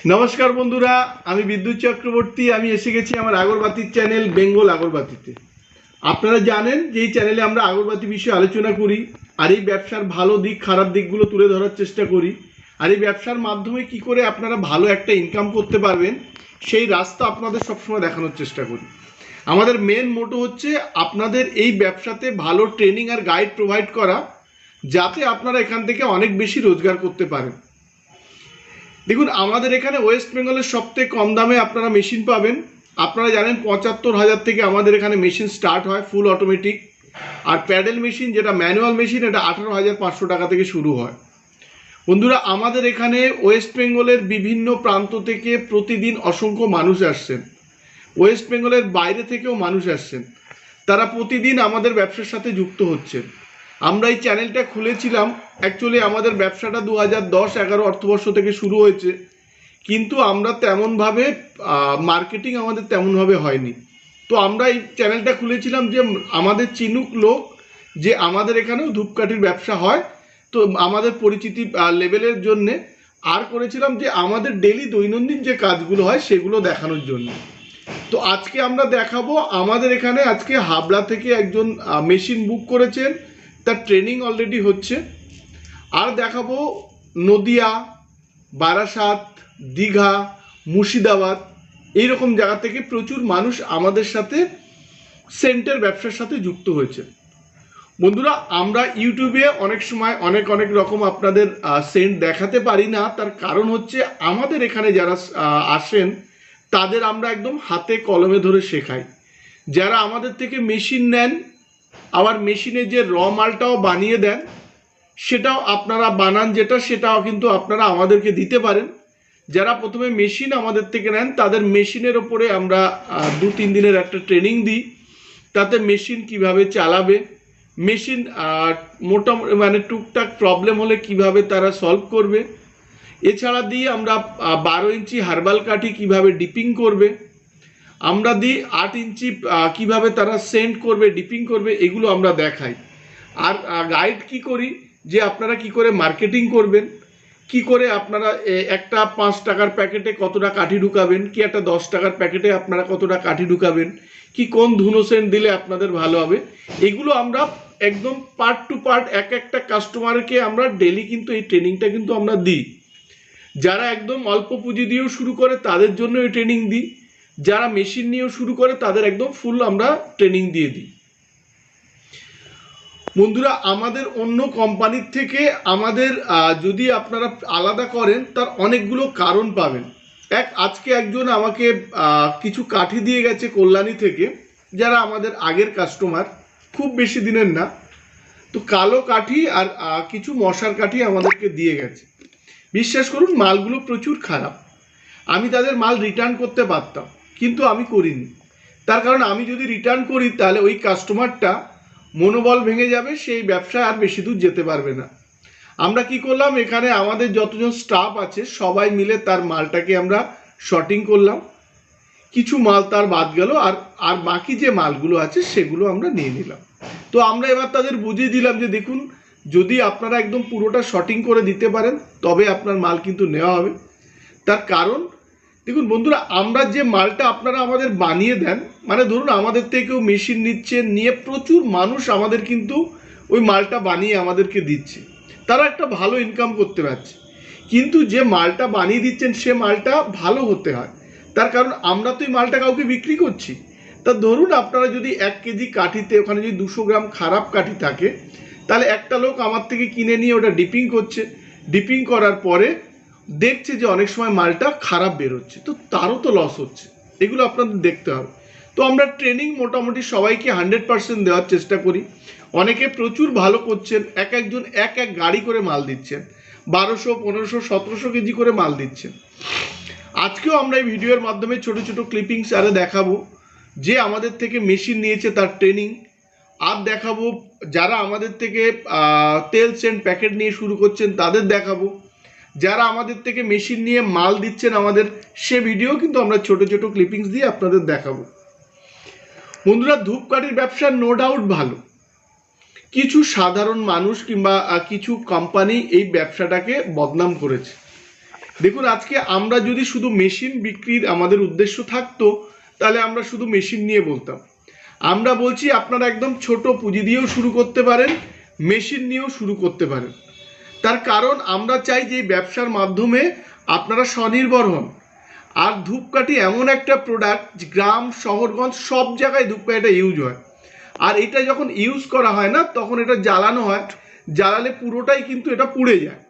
नमस्कार बंधुरा आमी विद्युत चक्रवर्ती आमी एसे गेছি আমার আগরবাতির চ্যানেল বেঙ্গল আগরবাতিতে। আপনারা জানেন যে এই চ্যানেলে আমরা আগরবাতি বিষয়ে আলোচনা করি আর এই ব্যবসার ভালো দিক খারাপ দিকগুলো তুলে ধরার চেষ্টা করি আর এই ব্যবসার মাধ্যমে কি করে আপনারা ভালো একটা ইনকাম করতে পারবেন সেই রাস্তা আপনাদের সবসময় দেখানোর চেষ্টা করি। আমাদের মেন মোটো হচ্ছে আপনাদের এই ব্যবসাতে ভালো ট্রেনিং আর গাইড প্রোভাইড করা যাতে আপনারা এখান থেকে অনেক বেশি রোজগার করতে পারেন। দেখুন আমাদের এখানে ওয়েস্ট বেঙ্গলের সবথেকে কম দামে আপনারা মেশিন পাবেন। আপনারা জানেন ৭৫,০০০ থেকে আমাদের এখানে মেশিন স্টার্ট হয় ফুল অটোমেটিক, আর প্যাডেল মেশিন যেটা ম্যানুয়াল মেশিন এটা ১৮,৫০০ টাকা থেকে শুরু হয়। বন্ধুরা আমাদের এখানে ওয়েস্ট বেঙ্গলের বিভিন্ন প্রান্ত থেকে প্রতিদিন অসংখ্য মানুষ আসছেন, ওয়েস্ট বেঙ্গলের বাইরে থেকেও মানুষ আসছেন, তারা প্রতিদিন আমাদের ব্যবসার সাথে যুক্ত হচ্ছেন। আমরা এই চ্যানেলটা খুলেছিলাম অ্যাকচুয়ালি আমাদের ব্যবসাটা ২০১০-১১ অর্থবর্ষ থেকে শুরু হয়েছে, কিন্তু আমরা তেমনভাবে মার্কেটিং আমাদের তেমনভাবে হয়নি। তো আমরা এই চ্যানেলটা খুলেছিলাম যে আমাদের চিনুক লোক যে আমাদের এখানেও ধূপকাঠির ব্যবসা হয়, তো আমাদের পরিচিতি লেভেলের জন্যে, আর করেছিলাম যে আমাদের ডেলি দৈনন্দিন যে কাজগুলো হয় সেগুলো দেখানোর জন্য। তো আজকে আমরা দেখাবো আমাদের এখানে আজকে হাবড়া থেকে একজন মেশিন বুক করেছেন, তার ট্রেনিং অলরেডি হচ্ছে। আর দেখাবো নদিয়া, বারাসাত, দীঘা, মুর্শিদাবাদ এইরকম জায়গা থেকে প্রচুর মানুষ আমাদের সাথে সেন্টের ব্যবসার সাথে যুক্ত হয়েছে। বন্ধুরা আমরা ইউটিউবে অনেক সময় অনেক রকম আপনাদের সেন্ট দেখাতে পারি না, তার কারণ হচ্ছে আমাদের এখানে যারা আসেন তাদের আমরা একদম হাতে কলমে ধরে শেখাই। যারা আমাদের থেকে মেশিন নেন আবার মেশিনে যে র মালটাও বানিয়ে দেন সেটাও আপনারা বানান যেটা সেটাও কিন্তু আপনারা আমাদেরকে দিতে পারেন। যারা প্রথমে মেশিন আমাদের থেকে নেন তাদের মেশিনের ওপরে আমরা ২-৩ দিনের একটা ট্রেনিং দিই, তাতে মেশিন কিভাবে চালাবে, মেশিন মোটামুটি মানে টুকটাক প্রবলেম হলে কিভাবে তারা সলভ করবে। এছাড়া দিই আমরা ১২ ইঞ্চি হার্বাল কাঠি কিভাবে ডিপিং করবে, আমরা দিই ৮ ইঞ্চি কিভাবে তারা সেন্ড করবে ডিপিং করবে, এগুলো আমরা দেখাই। আর গাইড কি করি যে আপনারা কি করে মার্কেটিং করবেন, কি করে আপনারা একটা ৫ টাকার প্যাকেটে কতটা কাঠি ঢুকাবেন, কি একটা ১০ টাকার প্যাকেটে আপনারা কতটা কাঠি ঢুকাবেন, কি কোন ধুনো সেন্ট দিলে আপনাদের ভালো হবে, এগুলো আমরা একদম পার্ট টু পার্ট একটা কাস্টমারকে আমরা ডেলি কিন্তু এই ট্রেনিংটা কিন্তু আমরা দিই। যারা একদম অল্প পুঁজি দিয়েও শুরু করে তাদের জন্য এই ট্রেনিং দিই, যারা মেশিন নিয়েও শুরু করে তাদের একদম ফুল আমরা ট্রেনিং দিয়ে দিই। বন্ধুরা আমাদের অন্য কোম্পানির থেকে আমাদের যদি আপনারা আলাদা করেন তার অনেকগুলো কারণ পাবেন। আজকে একজন আমাকে কিছু কাঠি দিয়ে গেছে কল্যাণী থেকে, যারা আমাদের আগের কাস্টমার, খুব বেশি দিনের না, তো কালো কাঠি আর কিছু মশার কাঠি আমাদেরকে দিয়ে গেছে। বিশ্বাস করুন মালগুলো প্রচুর খারাপ। আমি তাদের মাল রিটার্ন করতে পারতাম কিন্তু আমি করিনি, তার কারণ আমি যদি রিটার্ন করি তাহলে ওই কাস্টমারটা মনোবল ভেঙে যাবে, সেই ব্যবসায় আর বেশি দূর যেতে পারবে না। আমরা কি করলাম, এখানে আমাদের যতজন স্টাফ আছে সবাই মিলে তার মালটাকে আমরা শর্টিং করলাম, কিছু মাল তার বাদ গেল, আর বাকি যে মালগুলো আছে সেগুলো আমরা নিয়ে নিলাম। তো আমরা এবার তাদের বুঝিয়ে দিলাম যে দেখুন যদি আপনারা একদম পুরোটা শর্টিং করে দিতে পারেন তবে আপনার মাল কিন্তু নেওয়া হবে। তার কারণ দেখুন বন্ধুরা আমরা যে মালটা আপনারা আমাদের বানিয়ে দেন, মানে ধরুন আমাদের থেকেও মেশিন নিচ্ছেন, নিয়ে প্রচুর মানুষ আমাদের কিন্তু ওই মালটা বানিয়ে আমাদেরকে দিচ্ছে, তারা একটা ভালো ইনকাম করতে পারছে, কিন্তু যে মালটা বানিয়ে দিচ্ছেন সে মালটা ভালো হতে হয়। তার কারণ আমরা তো এই মালটা কাউকে বিক্রি করছি। তা ধরুন আপনারা যদি ১ কেজি কাঠিতে ওখানে যদি ২০০ গ্রাম খারাপ কাঠি থাকে, তাহলে একটা লোক আমার থেকে কিনে নিয়ে ওটা ডিপিং করছে, ডিপিং করার পরে দেখছে যে অনেক সময় মালটা খারাপ বেরোচ্ছে, তো তারও তো লস হচ্ছে, এগুলো আপনাদের দেখতে হবে। তো আমরা ট্রেনিং মোটামুটি সবাইকে 100% দেওয়ার চেষ্টা করি। অনেকে প্রচুর ভালো করছেন, একজন এক গাড়ি করে মাল দিচ্ছেন, ১২০০, ১৫০০, ১৭০০ কেজি করে মাল দিচ্ছেন। আজকেও আমরা এই ভিডিওর মাধ্যমে ছোট ছোট ক্লিপিংস আরে দেখাবো যে আমাদের থেকে মেশিন নিয়েছে তার ট্রেনিং, আর দেখাবো যারা আমাদের থেকে তেল সেন্ট প্যাকেট নিয়ে শুরু করছেন তাদের দেখাবো, যারা আমাদের থেকে মেশিন নিয়ে মাল দিচ্ছেন আমাদের সে ভিডিও কিন্তু আমরা ছোট ছোট ক্লিপিংস দিয়ে আপনাদের দেখাবো। বন্ধুরা ধূপকাঠির ব্যবসা নো ডাউট ভালো, কিছু সাধারণ মানুষ কিংবা কিছু কোম্পানি এই ব্যবসাটাকে বদনাম করেছে, দেখুন, আজকে আমরা যদি শুধু মেশিন বিক্রির আমাদের উদ্দেশ্য থাকতো, তাহলে আমরা শুধু মেশিন নিয়ে বলতাম। আমরা বলছি আপনারা একদম ছোট পুঁজি দিয়েও শুরু করতে পারেন, মেশিন নিয়েও শুরু করতে পারেন। তার কারণ আমরা চাই যে এই ব্যবসার মাধ্যমে আপনারা স্বনির্ভর হন। আর ধূপকাঠি এমন একটা প্রোডাক্ট, গ্রাম শহরগঞ্জ সব জায়গায় ধূপকাঠিটা ইউজ হয়। আর এটা যখন ইউজ করা হয় না, তখন এটা জ্বালানো হয়, জ্বালালে পুরোটাই কিন্তু এটা পুড়ে যায়।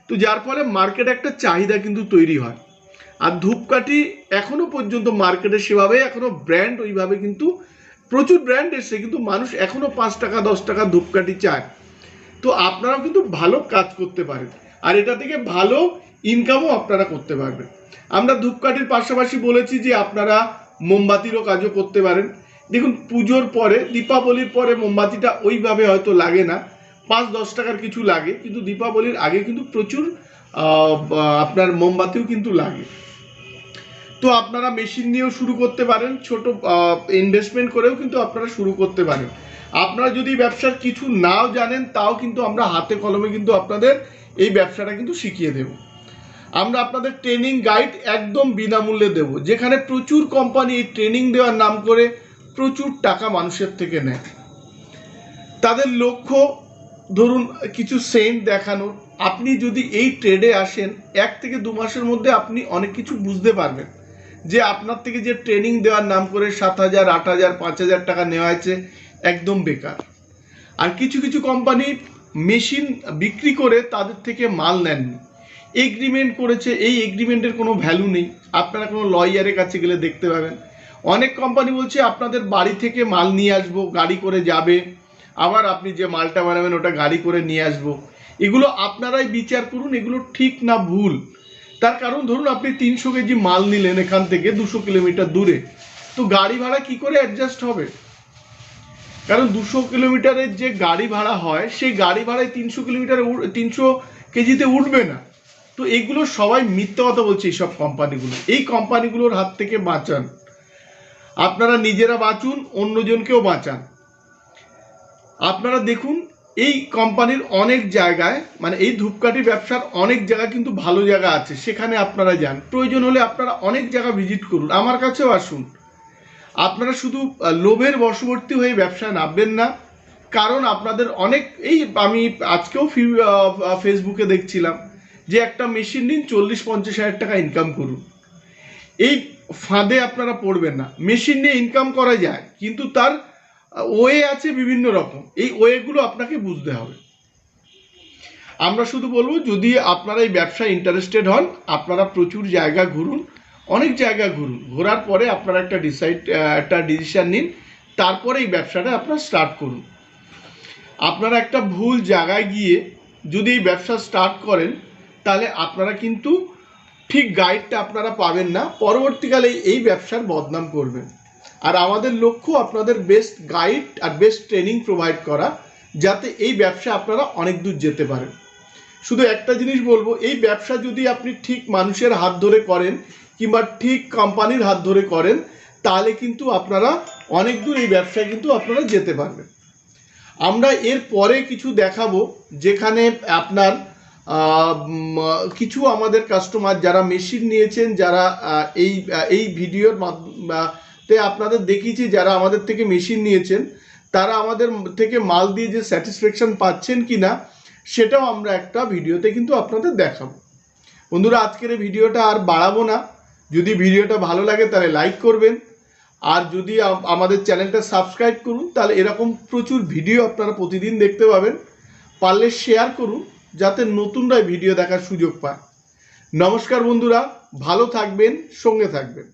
তো যার ফলে মার্কেটে একটা চাহিদা কিন্তু তৈরি হয়। আর ধূপকাঠি এখনো পর্যন্ত মার্কেটে সেভাবে এখনো ব্র্যান্ড ওইভাবে কিন্তু প্রচুর ব্র্যান্ড এসছে, কিন্তু মানুষ এখনো 5 টাকা 10 টাকা ধূপকাঠি চায়। তো আপনারাও কিন্তু ভালো কাজ করতে পারেন, আর এটা থেকে ভালো ইনকামও আপনারা করতে পারবেন। আমরা ধূপকাঠির পাশাপাশি বলেছি যে আপনারা মোমবাতিরও কাজও করতে পারেন। দেখুন, পুজোর পরে, দীপাবলির পরে মোমবাতিটা ওইভাবে হয়তো লাগে না, 5-10 টাকার কিছু লাগে, কিন্তু দীপাবলির আগে কিন্তু প্রচুর আপনার মোমবাতিও কিন্তু লাগে। তো আপনারা মেশিন নিয়েও শুরু করতে পারেন, ছোট ইনভেস্টমেন্ট করেও কিন্তু আপনারা শুরু করতে পারেন। আপনারা যদি ব্যবসার কিছু নাও জানেন, তাও কিন্তু আমরা হাতে কলমে কিন্তু আপনাদের এই ব্যবসাটা কিন্তু শিখিয়ে দেব। আমরা আপনাদের ট্রেনিং গাইড একদম বিনামূল্যে দেব, যেখানে প্রচুর কোম্পানি এই ট্রেনিং দেওয়ার নাম করে প্রচুর টাকা মানুষের থেকে নেয়। তাদের লক্ষ্য ধরুন কিছু সেন্ট দেখানোর। আপনি যদি এই ট্রেডে আসেন, 1 থেকে 2 মাসের মধ্যে আপনি অনেক কিছু বুঝতে পারবেন যে আপনার থেকে যে ট্রেনিং দেওয়ার নাম করে 7,000, 8,000, 5,000 টাকা নেওয়া হয়েছে, একদম বেকার। আর কিছু কিছু কোম্পানি মেশিন বিক্রি করে তাদের থেকে মাল নেননি, এগ্রিমেন্ট করেছে, এই এগ্রিমেন্টের কোনো ভ্যালু নেই। আপনারা কোনো লয়ারের কাছে গেলে দেখতে পাবেন। অনেক কোম্পানি বলছে আপনাদের বাড়ি থেকে মাল নিয়ে আসবো, গাড়ি করে যাবে, আবার আপনি যে মালটা বানাবেন ওটা গাড়ি করে নিয়ে আসবো। এগুলো আপনারাই বিচার করুন, এগুলো ঠিক না ভুল। তার কারণ ধরুন আপনি 300 কেজি মাল নিলেন এখান থেকে 200 কিলোমিটার দূরে, তো গাড়ি ভাড়া কি করে অ্যাডজাস্ট হবে? কারণ 200 কিলোমিটারের যে গাড়ি ভাড়া হয়, সেই গাড়ি ভাড়ায় 300 কেজিতে উঠবে না। তো এগুলো সবাই মিথ্যা কথা বলছে এইসব কোম্পানিগুলো। এই কোম্পানিগুলোর হাত থেকে বাঁচান, আপনারা নিজেরা বাঁচুন, অন্যজনকেও বাঁচান। আপনারা দেখুন, এই কোম্পানির অনেক জায়গায়, মানে এই ধূপকাঠি ব্যবসার অনেক জায়গা কিন্তু ভালো জায়গা আছে, সেখানে আপনারা যান। প্রয়োজন হলে আপনারা অনেক জায়গা ভিজিট করুন, আমার কাছেও আসুন। আপনারা শুধু লোভের বশবর্তী হয়ে ব্যবসায় নামবেন না, কারণ আপনাদের অনেক, এই আমি আজকেও ফেসবুকে দেখছিলাম যে একটা মেশিন নিন, 40-50 হাজার টাকা ইনকাম করুন। এই ফাঁদে আপনারা পড়বেন না। মেশিন নিয়ে ইনকাম করা যায়, কিন্তু তার ওয়ে আছে বিভিন্ন রকম, এই ওয়েগুলো আপনাকে বুঝতে হবে। আমরা শুধু বলবো, যদি আপনারা এই ব্যবসায় ইন্টারেস্টেড হন, আপনারা প্রচুর জায়গা ঘুরুন, অনেক জায়গা ঘুরুন, ঘোরার পরে আপনারা একটা ডিসিশন নিন, তারপরে এই ব্যবসাটা আপনারা স্টার্ট করুন। আপনারা একটা ভুল জায়গায় গিয়ে যদি এই ব্যবসা স্টার্ট করেন, তাহলে আপনারা কিন্তু ঠিক গাইডটা আপনারা পাবেন না, পরবর্তীকালে এই ব্যবসার বদনাম করবেন। আর আমাদের লক্ষ্য আপনাদের বেস্ট গাইড আর বেস্ট ট্রেনিং প্রোভাইড করা, যাতে এই ব্যবসা আপনারা অনেক দূর যেতে পারেন। শুধু একটা জিনিস বলবো, এই ব্যবসা যদি আপনি ঠিক মানুষের হাত ধরে করেন কিংবা ঠিক কোম্পানির হাত ধরে করেন, তাহলে কিন্তু আপনারা অনেক দূর এই ব্যবসায় কিন্তু আপনারা যেতে পারবেন। আমরা এর পরে কিছু দেখাবো, যেখানে আপনার কিছু আমাদের কাস্টমার যারা মেশিন নিয়েছেন, যারা এই ভিডিওর মাধ্যমে আপনাদের দেখিয়েছি, যারা আমাদের থেকে মেশিন নিয়েছেন, তারা আমাদের থেকে মাল দিয়ে যে স্যাটিসফ্যাকশন পাচ্ছেন কিনা, সেটাও আমরা একটা ভিডিওতে কিন্তু আপনাদের দেখাবো। বন্ধুরা, আজকের এই ভিডিওটা আর বাড়াবো না। যদি ভিডিওটা ভালো লাগে তাহলে লাইক করবেন, আর যদি আমাদের চ্যানেলটা সাবস্ক্রাইব করুন, তাহলে এরকম প্রচুর ভিডিও আপনারা প্রতিদিন দেখতে পাবেন। পারলে শেয়ার করুন, যাতে নতুনরা ভিডিও দেখার সুযোগ পায়। নমস্কার বন্ধুরা, ভালো থাকবেন, সঙ্গে থাকবেন।